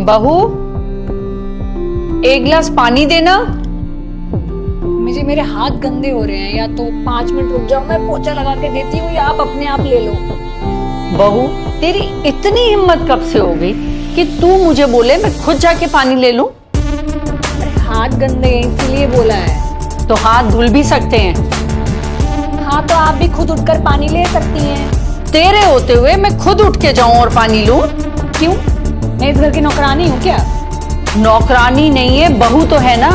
बहू, एक गिलास पानी देना। मुझे मेरे हाथ गंदे हो रहे हैं, या तो 5 मिनट रुक जाओ, मैं पोछा लगा के देती हूँ, या आप अपने आप ले लो। बहू, तेरी इतनी हिम्मत कब से हो गई कि तू मुझे बोले मैं खुद जाके पानी ले लूं? अरे हाथ गंदे हैं इसीलिए बोला है। तो हाथ धुल भी सकते हैं। हाँ तो आप भी खुद उठकर पानी ले सकती हैं। तेरे होते हुए मैं खुद उठ के जाऊं और पानी लूं? क्यों? मैं इस घर की नौकरानी हूँ क्या? नौकरानी नहीं है, बहू तो है ना।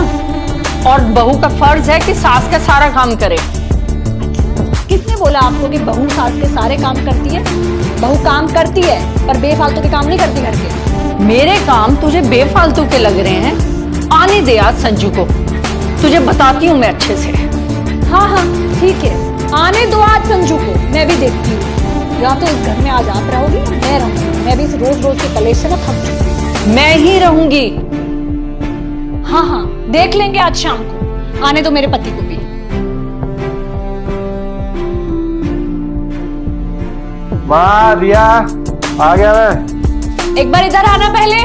और बहू का फर्ज है कि सास का सारा काम करे। किसने बोला आपको कि बहू सास के सारे काम करती है? बहू काम करती है पर बेफालतू के काम नहीं करती घर के। मेरे काम तुझे बेफालतू के लग रहे हैं? आने दे आज संजू को, तुझे बताती हूँ मैं अच्छे से। हाँ हाँ ठीक है, आने दो आज संजू को, मैं भी देखती हूँ। या तो इस घर में आज आप रहोगी, मैं रहूंगी। मैं भी इस रोज रोज के कलेश से ना थक चुकी हूँ। मैं ही रहूंगी। हाँ हाँ देख लेंगे आज शाम को। आने दो मेरे पति को भी। माँ, रिया आ गया मैं। एक बार इधर आना पहले।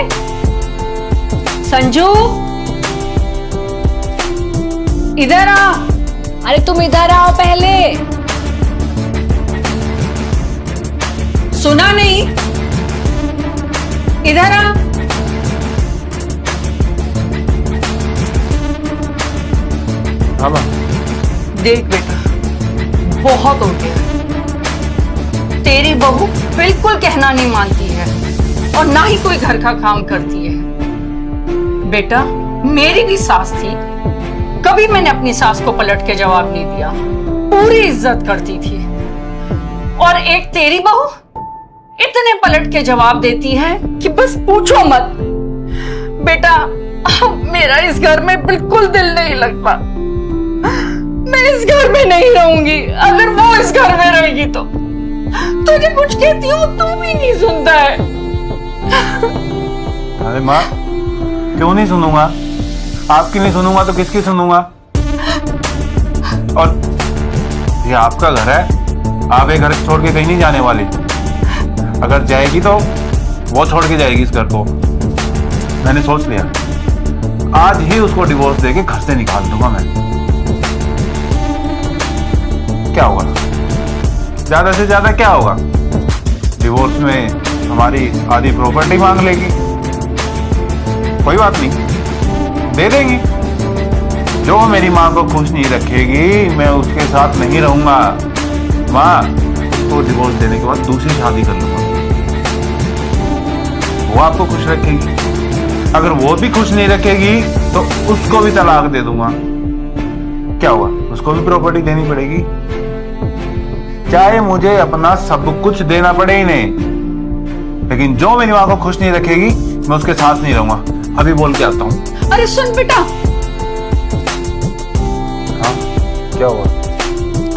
संजू, इधर आ। अरे तुम इधर आओ पहले। सुना नहीं? इधर आ। हाँ माँ। देख बेटा, बहुत हो गया। तेरी बहू बिल्कुल कहना नहीं मानती है और ना ही कोई घर का काम करती है। बेटा, मेरी भी सास थी, कभी मैंने अपनी सास को पलट के जवाब नहीं दिया, पूरी इज्जत करती थी। और एक तेरी बहू इतने पलट के जवाब देती है कि बस पूछो मत। बेटा, अब मेरा इस घर में बिल्कुल दिल नहीं लगता। मैं इस घर में नहीं रहूंगी। अगर वो इस घर में रहेगी तो तुझे कुछ कहती हूँ तू भी नहीं सुनता है। अरे माँ, क्यों नहीं सुनूंगा? आपकी नहीं सुनूंगा तो किसकी सुनूंगा? और ये आपका घर है, आप ये घर छोड़ के कहीं नहीं जाने वाली। अगर जाएगी तो वो छोड़ के जाएगी इस घर को। मैंने सोच लिया, आज ही उसको डिवोर्स देके घर से निकाल दूंगा मैं। क्या होगा? ज्यादा से ज्यादा क्या होगा? डिवोर्स में हमारी आधी प्रॉपर्टी मांग लेगी। कोई बात नहीं, दे देंगी। जो मेरी माँ को खुश नहीं रखेगी मैं उसके साथ नहीं रहूंगा। माँ, उसको डिवोर्स देने के बाद दूसरी शादी कर लूंगा, वो आपको खुश रखेगी। अगर वो भी खुश नहीं रखेगी तो उसको भी तलाक दे दूंगा। क्या हुआ? उसको भी प्रॉपर्टी देनी पड़ेगी, चाहे मुझे अपना सब कुछ देना पड़े ही नहीं। लेकिन जो मेरी माँ को खुश नहीं रखेगी मैं उसके साथ नहीं रहूंगा। अभी बोल के आता हूँ। अरे सुन बेटा। हाँ, क्या हुआ?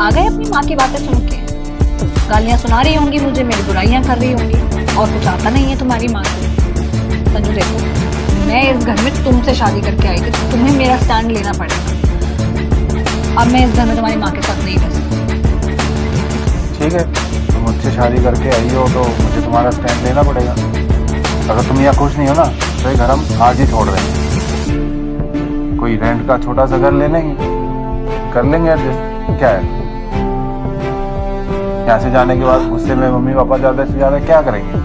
आ गए अपनी माँ की बातें सुन के? गालियां सुना रही होंगी मुझे, मेरी बुराइयां कर रही होंगी, और कुछ आता नहीं है तुम्हारी माँ को। संजू देखो, मैं इस घर में तुमसे शादी करके आई थी, तो तुम्हें मेरा स्टैंड लेना पड़ेगा। अब मैं इस घर में तुम्हारी माँ के साथ नहीं रह सकती। ठीक है, तुम मुझसे शादी करके आई हो तो मुझे तुम्हारा स्टैंड लेना पड़ेगा। अगर तुम यहाँ खुश नहीं हो ना तो ये घर हम आज ही छोड़ रहे हैं। कोई रेंट का छोटा सा घर ले लेंगे, कर लेंगे एडजस्ट। क्या है, यहाँ से जाने के बाद मुझसे में मम्मी पापा ज्यादा से ज्यादा क्या करेंगे?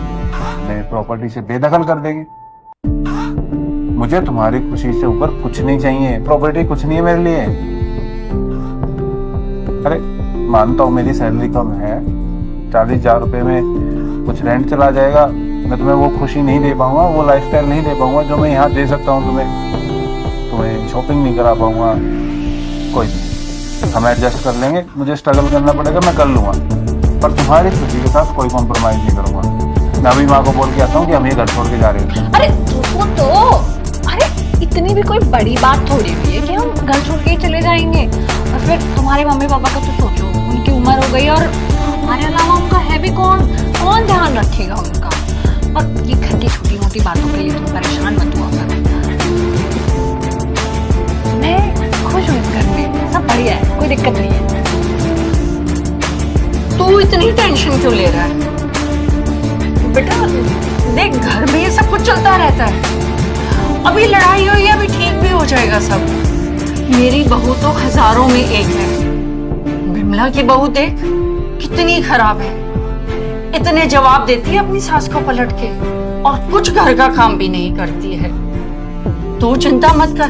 मेरी प्रॉपर्टी से बेदखल कर देंगे। मुझे तुम्हारी खुशी से ऊपर कुछ नहीं चाहिए। प्रॉपर्टी कुछ नहीं है मेरे लिए। अरे मानता हूँ मेरी सैलरी कम है, 40,000 रुपए में कुछ रेंट चला जाएगा। मैं तुम्हें वो खुशी नहीं दे पाऊंगा, वो लाइफस्टाइल नहीं दे पाऊंगा जो मैं यहाँ दे सकता हूँ तुम्हें शॉपिंग नहीं करा पाऊंगा। कोई नहीं, हम एडजस्ट कर लेंगे। मुझे स्ट्रगल करना पड़ेगा, मैं कर लूंगा, पर तुम्हारी खुशी के साथ कोई कॉम्प्रोमाइज नहीं करूंगा। मैं अभी माँ को बोल के आता हूँ कि हम ये घर छोड़ के जा रहे हैं। अरे रुको तो, अरे इतनी भी कोई बड़ी बात थोड़ी हुई है कि हम घर छोड़ के ही चले जाएंगे। और फिर तुम्हारे मम्मी पापा का तो सोचो, उनकी उम्र हो गई और हमारे अलावा उनका है भी कौन ध्यान रखेगा उनका। और ये घर की छोटी मोटी बातों के लिए तुम परेशान मत हुआ करो। मैं खुश हूँ इस घर में, सब बढ़िया है, कोई दिक्कत नहीं है। तू इतनी टेंशन क्यों ले रहा है? बेटा, देख घर में ये सब कुछ चलता रहता है। अभी लड़ाई हुई है, अभी ठीक भी हो जाएगा सब। मेरी बहू तो हजारों में एक है। विमला की बहू देख कितनी खराब है, इतने जवाब देती है अपनी सास को पलट के, और कुछ घर का काम भी नहीं करती है। तू चिंता मत कर,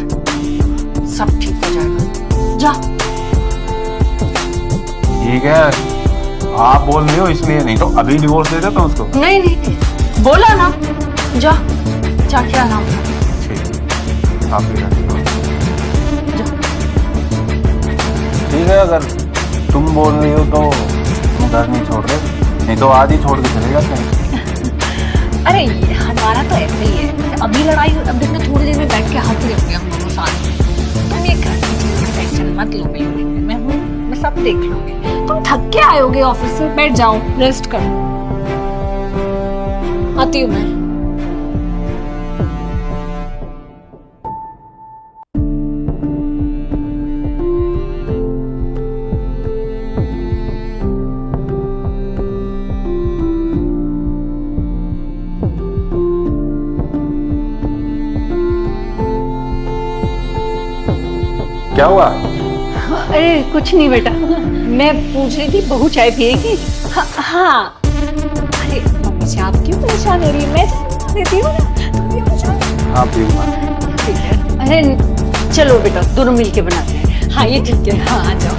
सब ठीक हो जाएगा। जा। ठीक है, आप बोल रहे हो इसलिए, नहीं तो अभी डिवोर्स दे देता हूँ उसको। नहीं नहीं, बोला ना, जा जा, क्या नाम था? ठीक, आप भी रहते हो। जा। ठीक है, अगर तुम बोल रही हो तो हम घर नहीं छोड़ रहे, नहीं तो आज ही छोड़ के चले जाते हैं। अरे ये हमारा तो ऐसे ही है, अभी लड़ाई हुई, अब देखना थोड़ी देर में बैठ के हंस रहे होंगे हम दोनों साथ में। तुम ये घर की चीज की टेंशन मत लो, मैं हूँ, मैं सब देख लूंगी। तुम थक के आयोगे ऑफिस से, बैठ जाओ, रेस्ट करो। आती हूँ मैं। क्या हुआ? अरे कुछ नहीं बेटा, मैं पूछ रही थी बहू चाय पिएगी? हाँ। अरे मम्मी से आप क्यों परेशान हो रही है? मैं चाय देती हूँ ना, तुम पियो चाय। हाँ पीऊंगा। ठीक है। अरे चलो बेटा, दोनों मिलके बनाते हैं। हाँ ये ठीक है, हाँ आ जाओ।